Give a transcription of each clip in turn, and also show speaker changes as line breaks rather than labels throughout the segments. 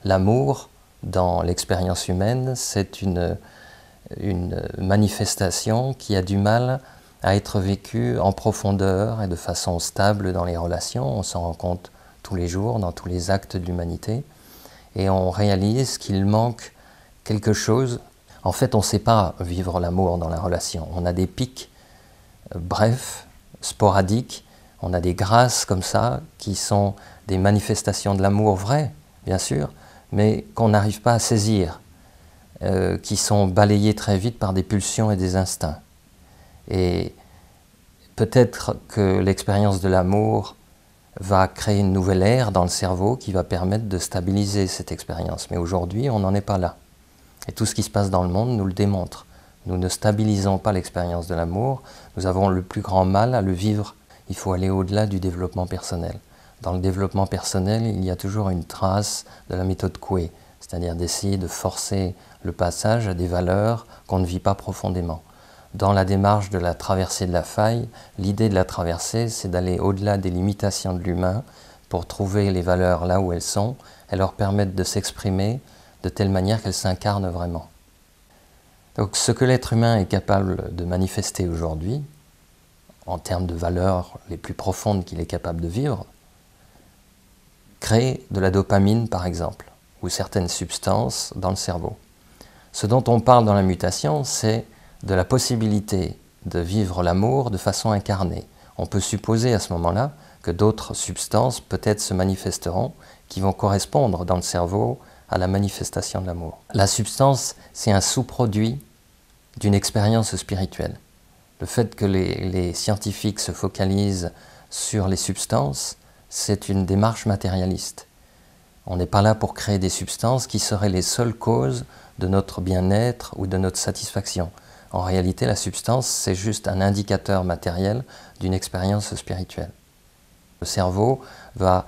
L'amour, dans l'expérience humaine, c'est une manifestation qui a du mal à être vécue en profondeur et de façon stable dans les relations. On s'en rend compte tous les jours, dans tous les actes de l'humanité. Et on réalise qu'il manque quelque chose. En fait, on ne sait pas vivre l'amour dans la relation. On a des pics brefs, sporadiques. On a des grâces comme ça, qui sont des manifestations de l'amour vrai, bien sûr, mais qu'on n'arrive pas à saisir, qui sont balayées très vite par des pulsions et des instincts. Et peut-être que l'expérience de l'amour va créer une nouvelle ère dans le cerveau qui va permettre de stabiliser cette expérience. Mais aujourd'hui, on n'en est pas là. Et tout ce qui se passe dans le monde nous le démontre. Nous ne stabilisons pas l'expérience de l'amour. Nous avons le plus grand mal à le vivre. Il faut aller au-delà du développement personnel. Dans le développement personnel, il y a toujours une trace de la méthode Coué, c'est-à-dire d'essayer de forcer le passage à des valeurs qu'on ne vit pas profondément. Dans la démarche de la traversée de la faille, l'idée de la traversée, c'est d'aller au-delà des limitations de l'humain pour trouver les valeurs là où elles sont et leur permettre de s'exprimer de telle manière qu'elles s'incarnent vraiment. Donc ce que l'être humain est capable de manifester aujourd'hui, en termes de valeurs les plus profondes qu'il est capable de vivre, crée de la dopamine par exemple, ou certaines substances dans le cerveau. Ce dont on parle dans la mutation, c'est de la possibilité de vivre l'amour de façon incarnée. On peut supposer à ce moment-là que d'autres substances peut-être se manifesteront qui vont correspondre dans le cerveau à la manifestation de l'amour. La substance, c'est un sous-produit d'une expérience spirituelle. Le fait que les scientifiques se focalisent sur les substances, c'est une démarche matérialiste. On n'est pas là pour créer des substances qui seraient les seules causes de notre bien-être ou de notre satisfaction. En réalité, la substance, c'est juste un indicateur matériel d'une expérience spirituelle. Le cerveau va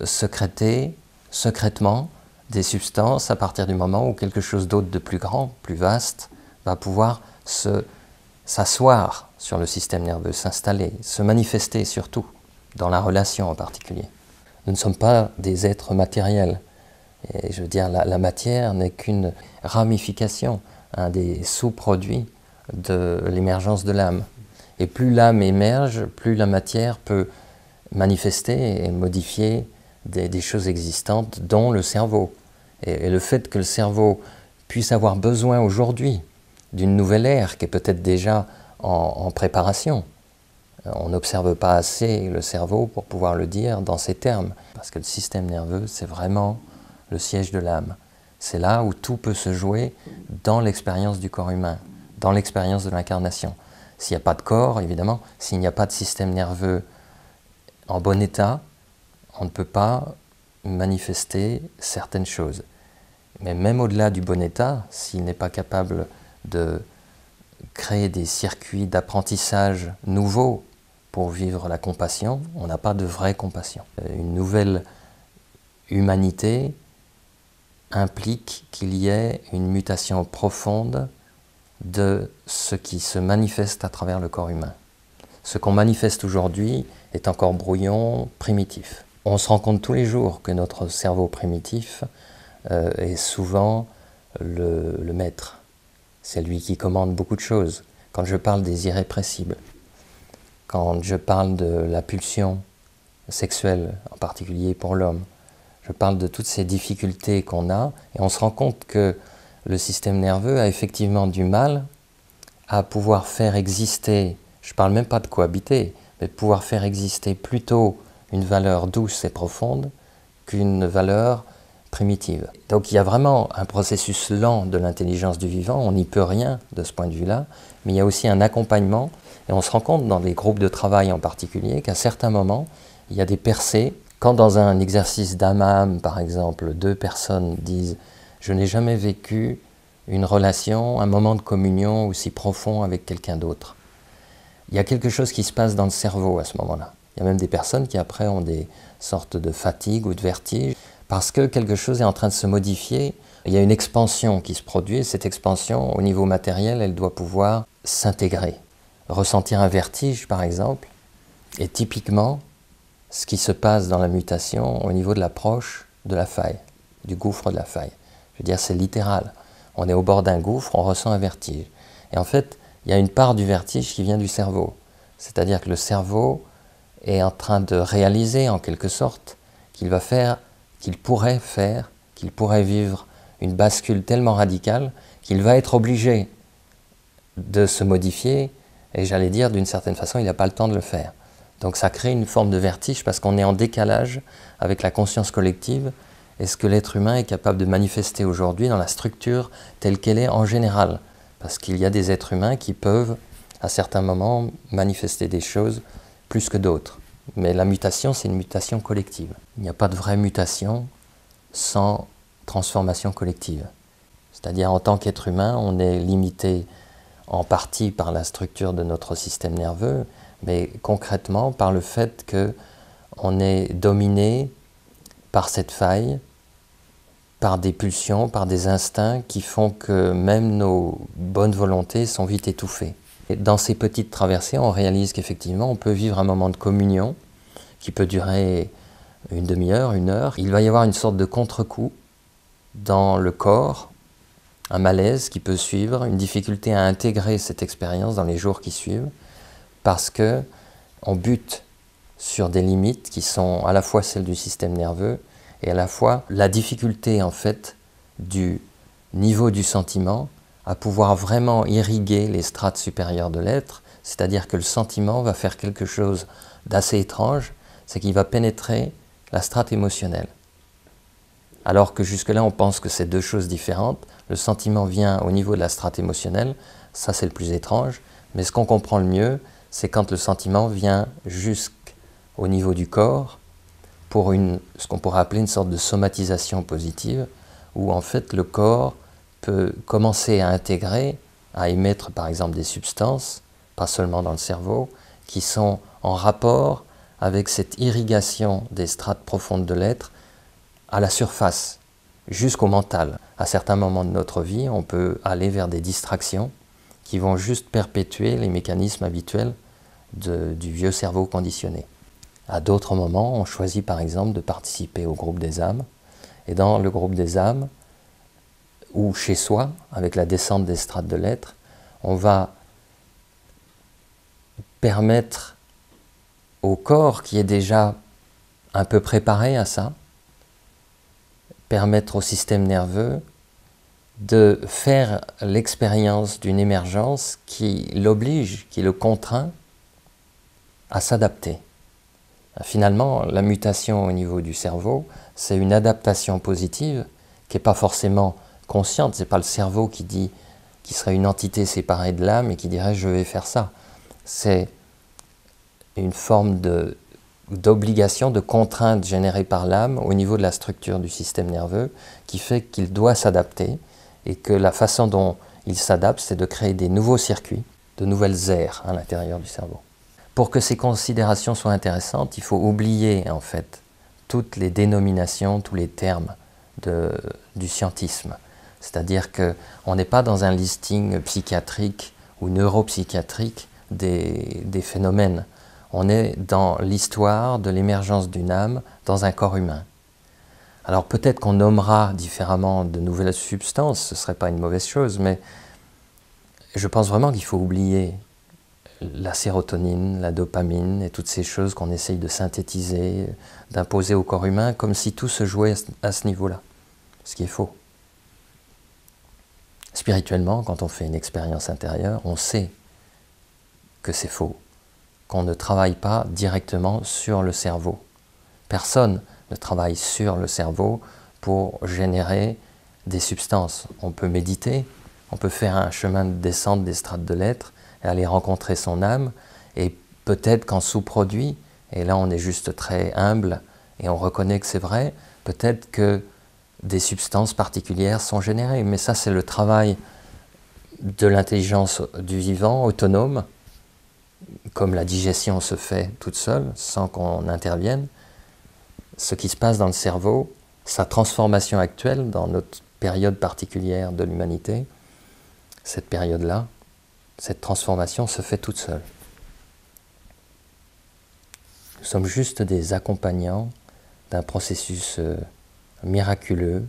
sécréter secrètement des substances à partir du moment où quelque chose d'autre de plus grand, plus vaste, va pouvoir s'asseoir sur le système nerveux, s'installer, se manifester surtout, dans la relation en particulier. Nous ne sommes pas des êtres matériels. Et je veux dire, la matière n'est qu'une ramification, un des sous-produits de l'émergence de l'âme. Et plus l'âme émerge, plus la matière peut manifester et modifier des choses existantes, dont le cerveau. Et le fait que le cerveau puisse avoir besoin aujourd'hui d'une nouvelle ère qui est peut-être déjà en préparation. On n'observe pas assez le cerveau pour pouvoir le dire dans ces termes, parce que le système nerveux, c'est vraiment le siège de l'âme. C'est là où tout peut se jouer dans l'expérience du corps humain, dans l'expérience de l'incarnation. S'il n'y a pas de corps, évidemment, s'il n'y a pas de système nerveux en bon état, on ne peut pas manifester certaines choses. Mais même au-delà du bon état, s'il n'est pas capable de créer des circuits d'apprentissage nouveaux pour vivre la compassion, on n'a pas de vraie compassion. Une nouvelle humanité implique qu'il y ait une mutation profonde de ce qui se manifeste à travers le corps humain. Ce qu'on manifeste aujourd'hui est encore brouillon, primitif. On se rend compte tous les jours que notre cerveau primitif est souvent le maître. C'est lui qui commande beaucoup de choses. Quand je parle des irrépressibles, quand je parle de la pulsion sexuelle, en particulier pour l'homme, je parle de toutes ces difficultés qu'on a, et on se rend compte que le système nerveux a effectivement du mal à pouvoir faire exister, je ne parle même pas de cohabiter, mais de pouvoir faire exister plutôt une valeur douce et profonde qu'une valeur primitive. Donc il y a vraiment un processus lent de l'intelligence du vivant, on n'y peut rien de ce point de vue-là, mais il y a aussi un accompagnement, et on se rend compte dans les groupes de travail en particulier qu'à certains moments, il y a des percées. Quand dans un exercice d'âme-âme, par exemple, 2 personnes disent « je n'ai jamais vécu une relation, un moment de communion aussi profond avec quelqu'un d'autre », il y a quelque chose qui se passe dans le cerveau à ce moment-là. Il y a même des personnes qui après ont des sortes de fatigue ou de vertige, parce que quelque chose est en train de se modifier. Il y a une expansion qui se produit, et cette expansion, au niveau matériel, elle doit pouvoir s'intégrer. Ressentir un vertige, par exemple, est typiquement ce qui se passe dans la mutation au niveau de l'approche de la faille, du gouffre de la faille. Je veux dire, c'est littéral. On est au bord d'un gouffre, on ressent un vertige. Et en fait, il y a une part du vertige qui vient du cerveau. C'est-à-dire que le cerveau est en train de réaliser, en quelque sorte, qu'il pourrait vivre une bascule tellement radicale qu'il va être obligé de se modifier, et j'allais dire, d'une certaine façon, il n'a pas le temps de le faire. Donc ça crée une forme de vertige parce qu'on est en décalage avec la conscience collective et ce que l'être humain est capable de manifester aujourd'hui dans la structure telle qu'elle est en général. Parce qu'il y a des êtres humains qui peuvent, à certains moments, manifester des choses plus que d'autres. Mais la mutation, c'est une mutation collective. Il n'y a pas de vraie mutation sans transformation collective. C'est-à-dire, en tant qu'être humain, on est limité en partie par la structure de notre système nerveux, mais concrètement par le fait qu'on est dominé par cette faille, par des pulsions, par des instincts qui font que même nos bonnes volontés sont vite étouffées. Et dans ces petites traversées, on réalise qu'effectivement, on peut vivre un moment de communion qui peut durer une demi-heure, une heure. Il va y avoir une sorte de contre-coup dans le corps, un malaise qui peut suivre, une difficulté à intégrer cette expérience dans les jours qui suivent, parce qu'on bute sur des limites qui sont à la fois celles du système nerveux et à la fois la difficulté en fait du niveau du sentiment à pouvoir vraiment irriguer les strates supérieures de l'être, c'est-à-dire que le sentiment va faire quelque chose d'assez étrange, c'est qu'il va pénétrer la strate émotionnelle. Alors que jusque-là on pense que c'est deux choses différentes, le sentiment vient au niveau de la strate émotionnelle, ça c'est le plus étrange, mais ce qu'on comprend le mieux, c'est quand le sentiment vient jusqu'au niveau du corps pour ce qu'on pourrait appeler une sorte de somatisation positive, où en fait le corps peut commencer à intégrer, à émettre par exemple des substances, pas seulement dans le cerveau, qui sont en rapport avec cette irrigation des strates profondes de l'être à la surface, jusqu'au mental. À certains moments de notre vie, on peut aller vers des distractions qui vont juste perpétuer les mécanismes habituels du vieux cerveau conditionné. À d'autres moments, on choisit par exemple de participer au groupe des âmes, et dans le groupe des âmes, ou chez soi, avec la descente des strates de l'être, on va permettre au corps qui est déjà un peu préparé à ça, permettre au système nerveux de faire l'expérience d'une émergence qui l'oblige, qui le contraint à s'adapter. Finalement, la mutation au niveau du cerveau, c'est une adaptation positive qui n'est pas forcément consciente. Ce n'est pas le cerveau qui serait une entité séparée de l'âme et qui dirait « je vais faire ça ». C'est une forme d'obligation, de contrainte générée par l'âme au niveau de la structure du système nerveux qui fait qu'il doit s'adapter et que la façon dont il s'adapte, c'est de créer des nouveaux circuits, de nouvelles aires à l'intérieur du cerveau. Pour que ces considérations soient intéressantes, il faut oublier en fait toutes les dénominations, tous les termes du scientisme. C'est-à-dire qu'on n'est pas dans un listing psychiatrique ou neuropsychiatrique des phénomènes. On est dans l'histoire de l'émergence d'une âme dans un corps humain. Alors peut-être qu'on nommera différemment de nouvelles substances, ce ne serait pas une mauvaise chose, mais je pense vraiment qu'il faut oublier la sérotonine, la dopamine et toutes ces choses qu'on essaye de synthétiser, d'imposer au corps humain, comme si tout se jouait à ce niveau-là, ce qui est faux. Spirituellement, quand on fait une expérience intérieure, on sait que c'est faux, qu'on ne travaille pas directement sur le cerveau. Personne ne travaille sur le cerveau pour générer des substances. On peut méditer, on peut faire un chemin de descente des strates de l'être, et aller rencontrer son âme, et peut-être qu'en sous-produit, et là on est juste très humble, et on reconnaît que c'est vrai, peut-être que des substances particulières sont générées, mais ça c'est le travail de l'intelligence du vivant, autonome, comme la digestion se fait toute seule, sans qu'on intervienne. Ce qui se passe dans le cerveau, sa transformation actuelle dans notre période particulière de l'humanité, cette période-là, cette transformation se fait toute seule. Nous sommes juste des accompagnants d'un processus miraculeux